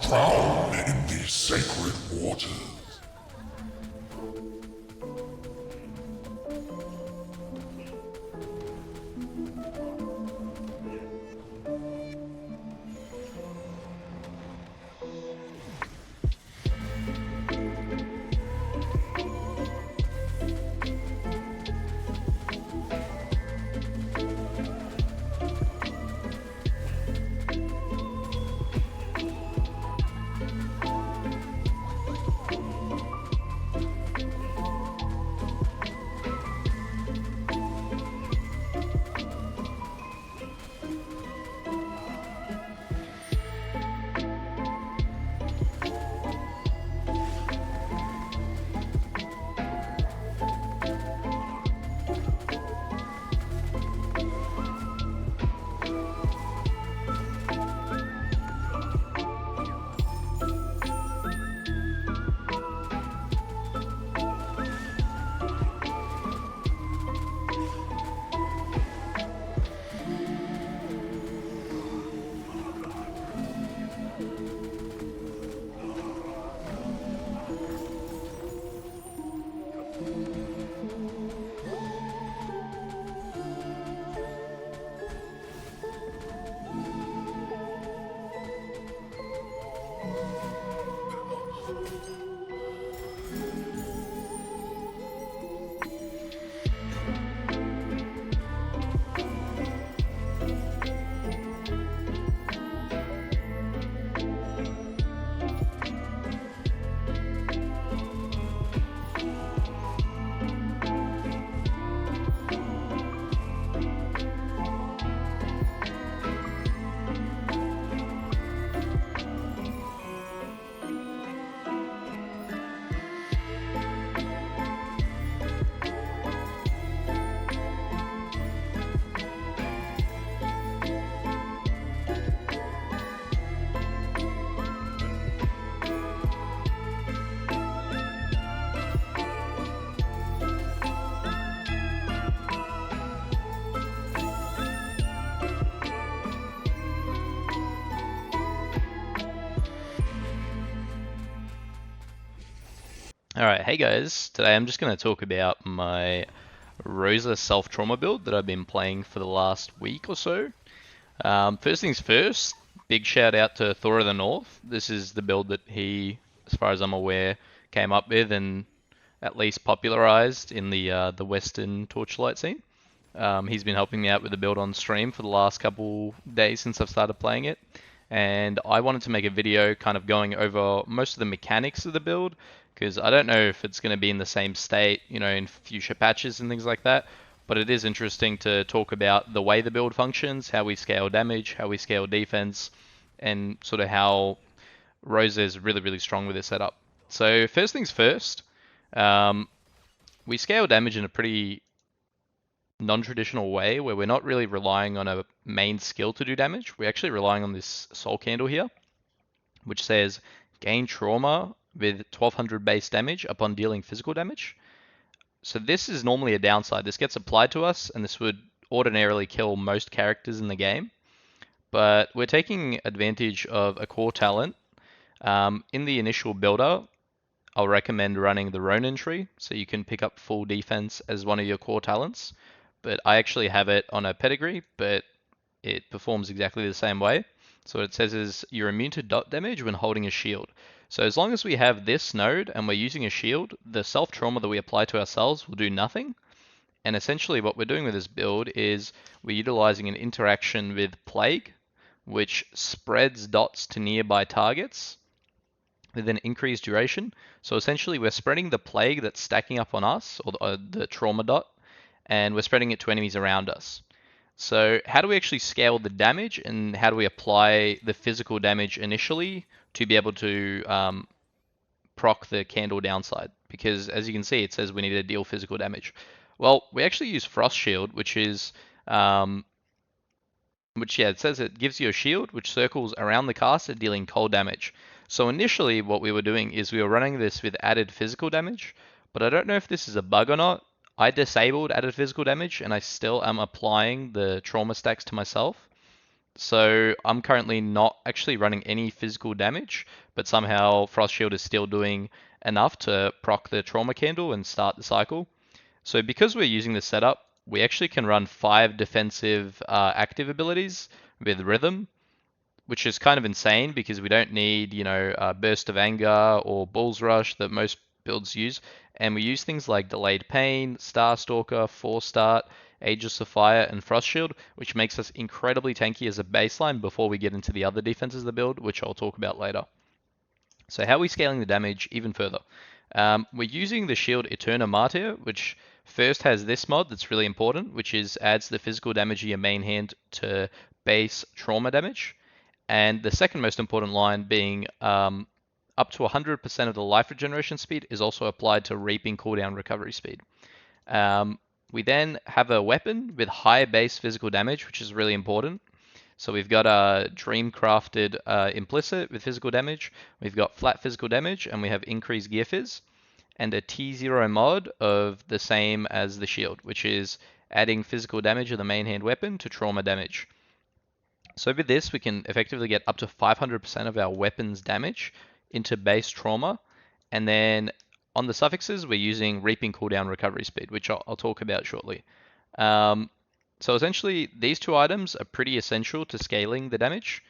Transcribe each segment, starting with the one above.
drown in these sacred waters. Alright, hey guys. Today I'm just going to talk about my Rosa self-trauma build that I've been playing for the last week or so. First things first, big shout out to Thor of the North. This is the build that he, as far as I'm aware, came up with and at least popularized in the Western Torchlight scene. He's been helping me out with the build on stream for the last couple days since I've started playing it. And I wanted to make a video kind of going over most of the mechanics of the build because I don't know if it's going to be in the same state, in future patches and things like that. But it is interesting to talk about the way the build functions, how we scale damage, how we scale defense, and sort of how Rosa is really, really strong with this setup. So first things first, um, we scale damage in a pretty non-traditional way where we're not really relying on a main skill to do damage. We're actually relying on this soul candle here, which says gain trauma with 1200 base damage upon dealing physical damage. So this is normally a downside. This gets applied to us and this would ordinarily kill most characters in the game. But we're taking advantage of a core talent. In the initial builder, I'll recommend running the Ronin tree so you can pick up full defense as one of your core talents. But I actually have it on a pedigree, but it performs exactly the same way. So what it says is you're immune to dot damage when holding a shield. So as long as we have this node and we're using a shield, the self-trauma that we apply to ourselves will do nothing. And essentially what we're doing with this build is we're utilizing an interaction with Plague, which spreads dots to nearby targets with an increased duration. So essentially we're spreading the plague that's stacking up on us, or the trauma dot, and we're spreading it to enemies around us. So how do we actually scale the damage, and how do we apply the physical damage initially to be able to proc the candle downside? Because as you can see, it says we need to deal physical damage. Well, we actually use Frost Shield, which is it says it gives you a shield which circles around the caster dealing cold damage. So initially what we were doing is we were running this with added physical damage, but I don't know if this is a bug or not. I disabled added physical damage and I still am applying the trauma stacks to myself. So I'm currently not actually running any physical damage, but somehow Frost Shield is still doing enough to proc the Trauma Candle and start the cycle. So because we're using this setup, we actually can run 5 defensive active abilities with Rhythm, which is kind of insane because we don't need, Burst of Anger or Bull's Rush that most builds use. And we use things like Delayed Pain, Star Stalker, Force Start, Aegis of Fire, and Frost Shield, which makes us incredibly tanky as a baseline before we get into the other defenses of the build, which I'll talk about later. So how are we scaling the damage even further? We're using the shield Eterna Martyr, which first has this mod that's really important, which is adds the physical damage of your main hand to base trauma damage. And the second most important line being up to 100% of the life regeneration speed is also applied to reaping cooldown recovery speed. Um, we then have a weapon with high base physical damage, which is really important. So we've got a dream crafted implicit with physical damage. We've got flat physical damage, and we have increased gear fizz, and a T0 mod of the same as the shield, which is adding physical damage of the main hand weapon to trauma damage. So with this, we can effectively get up to 500% of our weapon's damage into base trauma. And then on the suffixes, we're using reaping cooldown recovery speed, which I'll talk about shortly. So essentially, these two items are pretty essential to scaling the damage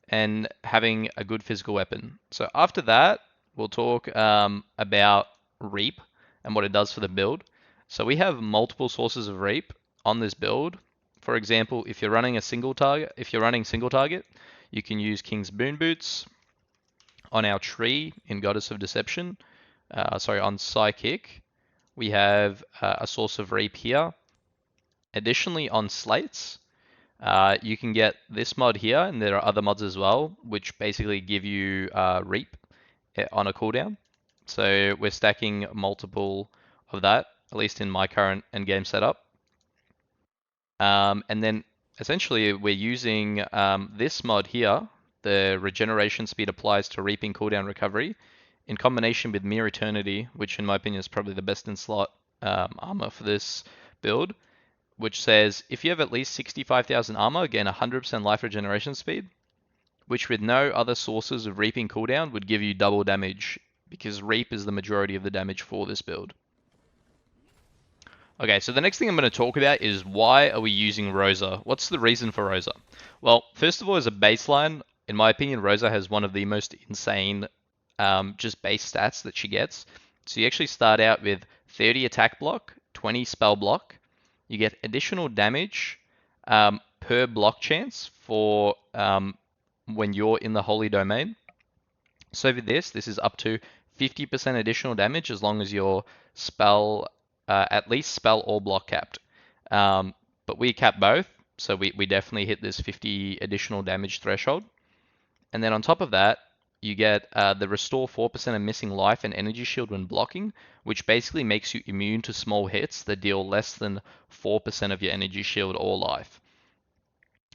and having a good physical weapon. So after that, we'll talk about Reap and what it does for the build. So we have multiple sources of Reap on this build. For example, if you're running single target, you can use King's Boon Boots. On our tree in Goddess of Deception, on Psychic, we have a source of Reap here. Additionally, on slates, you can get this mod here, and there are other mods as well, which basically give you Reap on a cooldown. So we're stacking multiple of that, at least in my current endgame setup. And then essentially we're using this mod here, the regeneration speed applies to reaping cooldown recovery, in combination with Mere Eternity, which in my opinion is probably the best in slot armor for this build, which says if you have at least 65,000 armor, gain 100% life regeneration speed, which with no other sources of reaping cooldown would give you double damage, because reap is the majority of the damage for this build. Okay, so the next thing I'm going to talk about is why are we using Rosa? What's the reason for Rosa? Well, first of all, as a baseline, in my opinion, Rosa has one of the most insane just base stats that she gets. So you actually start out with 30 attack block, 20 spell block. You get additional damage per block chance for when you're in the Holy Domain. So with this is up to 50% additional damage as long as your spell, at least spell or block capped. But we cap both, so we definitely hit this 50 additional damage threshold. And then on top of that, you get the restore 4% of missing life and energy shield when blocking, which basically makes you immune to small hits that deal less than 4% of your energy shield or life.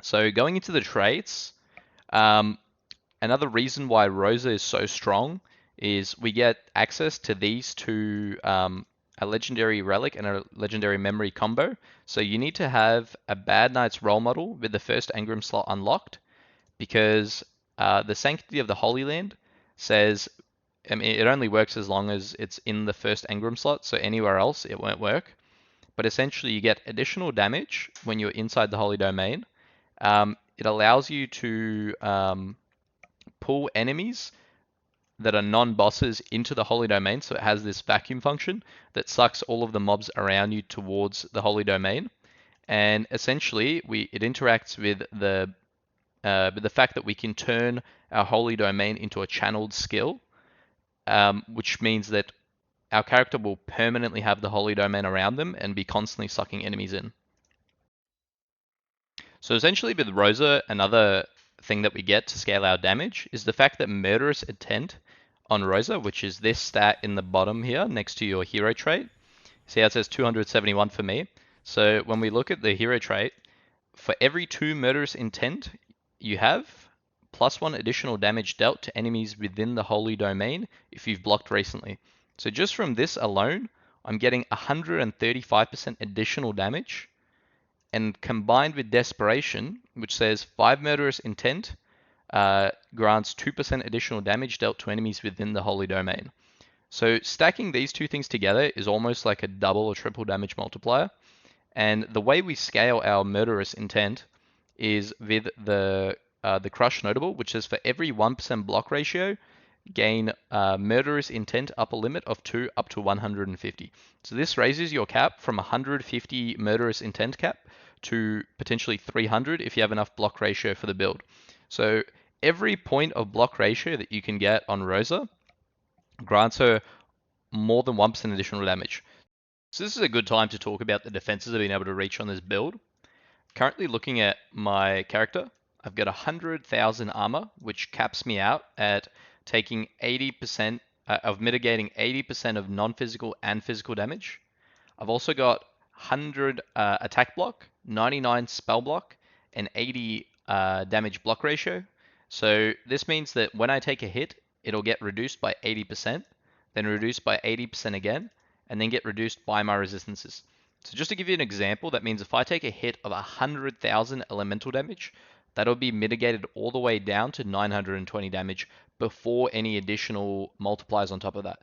So going into the traits, another reason why Rosa is so strong is we get access to these two, a legendary relic and a legendary memory combo. So you need to have a Bad Knight's role model with the first engram slot unlocked, because the Sanctity of the Holy Land says, I mean, it only works as long as it's in the first engram slot, so anywhere else it won't work. But essentially you get additional damage when you're inside the Holy Domain. It allows you to pull enemies that are non-bosses into the Holy Domain, so it has this vacuum function that sucks all of the mobs around you towards the Holy Domain. And essentially, it interacts with the fact that we can turn our Holy Domain into a channeled skill, which means that our character will permanently have the Holy Domain around them and be constantly sucking enemies in. So essentially with Rosa, another thing that we get to scale our damage is the fact that Murderous Intent on Rosa, which is this stat in the bottom here next to your hero trait. See how it says 271 for me? So when we look at the hero trait, for every 2 Murderous Intent you have, +1 additional damage dealt to enemies within the Holy Domain if you've blocked recently. So just from this alone, I'm getting 135% additional damage and combined with Desperation, which says 5 Murderous Intent grants 2% additional damage dealt to enemies within the Holy Domain. So stacking these two things together is almost like a double or triple damage multiplier. And the way we scale our Murderous Intent is with the Crush Notable, which says for every 1% block ratio, gain Murderous Intent upper limit of 2 up to 150. So this raises your cap from 150 Murderous Intent cap to potentially 300 if you have enough block ratio for the build. So every point of block ratio that you can get on Rosa grants her more than 1% additional damage. So this is a good time to talk about the defenses I've been able to reach on this build. Currently looking at my character, I've got 100,000 armor, which caps me out at taking 80% of mitigating 80% of non-physical and physical damage. I've also got 100 attack block, 99 spell block, and 80 damage block ratio. So this means that when I take a hit, it'll get reduced by 80%, then reduced by 80% again, and then get reduced by my resistances. So just to give you an example, that means if I take a hit of 100,000 elemental damage, that'll be mitigated all the way down to 920 damage before any additional multipliers on top of that.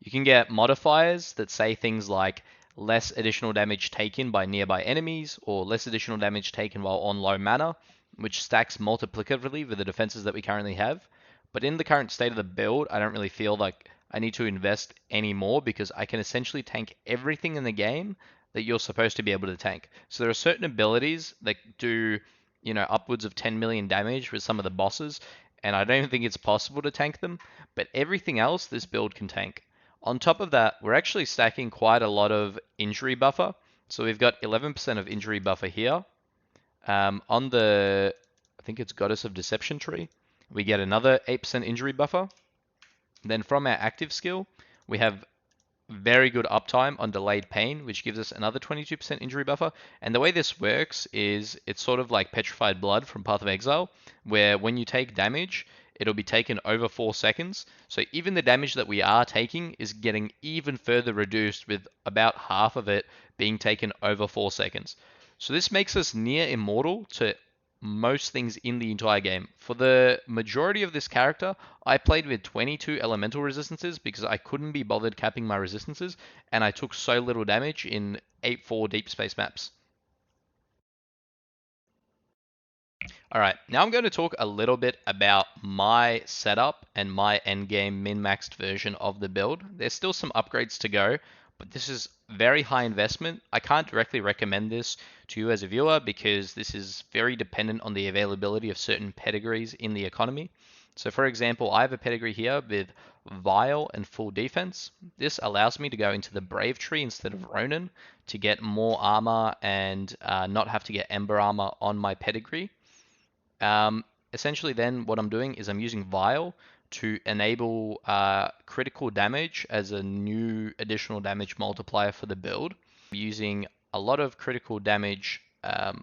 You can get modifiers that say things like less additional damage taken by nearby enemies or less additional damage taken while on low mana, which stacks multiplicatively with the defenses that we currently have. But in the current state of the build, I don't really feel like I need to invest any more because I can essentially tank everything in the game that you're supposed to be able to tank. So there are certain abilities that do, upwards of 10 million damage with some of the bosses, and I don't think it's possible to tank them, but everything else this build can tank. On top of that, we're actually stacking quite a lot of injury buffer. So we've got 11% of injury buffer here. On the, I think it's Goddess of Deception tree, we get another 8% injury buffer. Then from our active skill, we have very good uptime on delayed pain, which gives us another 22% injury buffer. And the way this works is it's sort of like Petrified Blood from Path of Exile, where when you take damage, it'll be taken over 4 seconds. So even the damage that we are taking is getting even further reduced, with about half of it being taken over 4 seconds. So this makes us near immortal to most things in the entire game. For the majority of this character, I played with 22 elemental resistances because I couldn't be bothered capping my resistances, and I took so little damage in 8-4 deep space maps. Alright, now I'm going to talk a little bit about my setup and my endgame min-maxed version of the build. There's still some upgrades to go, but this is very high investment. I can't directly recommend this to you as a viewer because this is very dependent on the availability of certain pedigrees in the economy. So for example, I have a pedigree here with Vile and Full Defense. This allows me to go into the Brave tree instead of Ronin to get more armor and not have to get Ember armor on my pedigree. Essentially then what I'm doing is I'm using Vile to enable critical damage as a new additional damage multiplier for the build. I'm using a lot of critical damage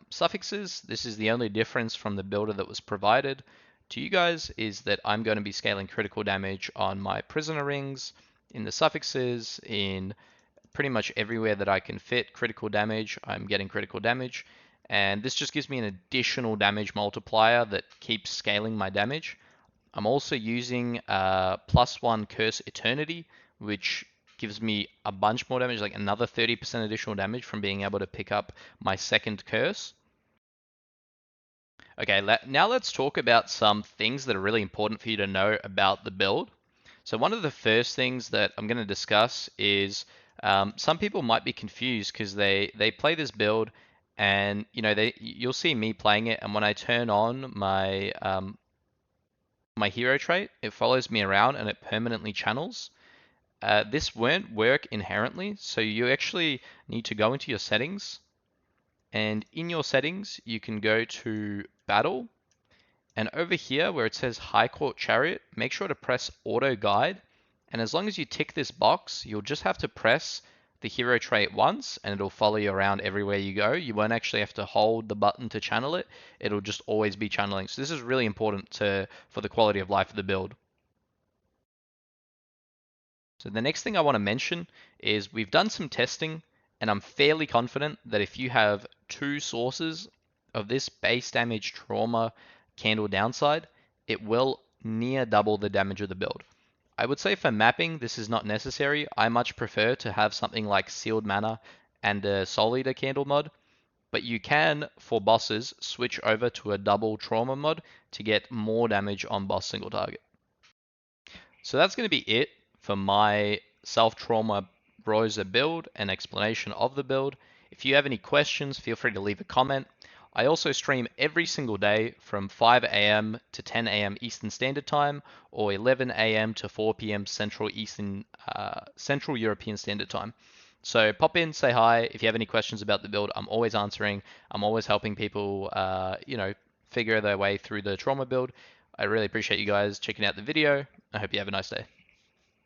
suffixes. This is the only difference from the builder that was provided to you guys, is that I'm going to be scaling critical damage on my prisoner rings, in the suffixes, in pretty much everywhere that I can fit critical damage. I'm getting critical damage. And this just gives me an additional damage multiplier that keeps scaling my damage. I'm also using +1 Curse Eternity, which gives me a bunch more damage, like another 30% additional damage from being able to pick up my second curse. Okay, now let's talk about some things that are really important for you to know about the build. So one of the first things that I'm going to discuss is some people might be confused because they play this build, and you'll see me playing it, and when I turn on my hero trait, it follows me around and it permanently channels. This won't work inherently, so you actually need to go into your settings, and in your settings you can go to Battle, and over here where it says High Court Chariot, make sure to press Auto Guide, and as long as you tick this box, you'll just have to press the hero trait once and it'll follow you around everywhere you go. You won't actually have to hold the button to channel it. It'll just always be channeling. So this is really important for the quality of life of the build. So the next thing I want to mention is we've done some testing And I'm fairly confident that if you have two sources of this base damage trauma candle downside, it will near double the damage of the build. I would say for mapping, this is not necessary. I much prefer to have something like Sealed Mana and a Soul Eater candle mod, but you can, for bosses, switch over to a double trauma mod to get more damage on boss single target. So that's going to be it for my self-trauma Rosa build and explanation of the build. If you have any questions, feel free to leave a comment. I also stream every single day from 5 a.m. to 10 a.m. Eastern Standard Time or 11 a.m. to 4 p.m. Central European Standard Time. So pop in, say hi. If you have any questions about the build, I'm always answering. I'm always helping people, figure their way through the trauma build. I really appreciate you guys checking out the video. I hope you have a nice day.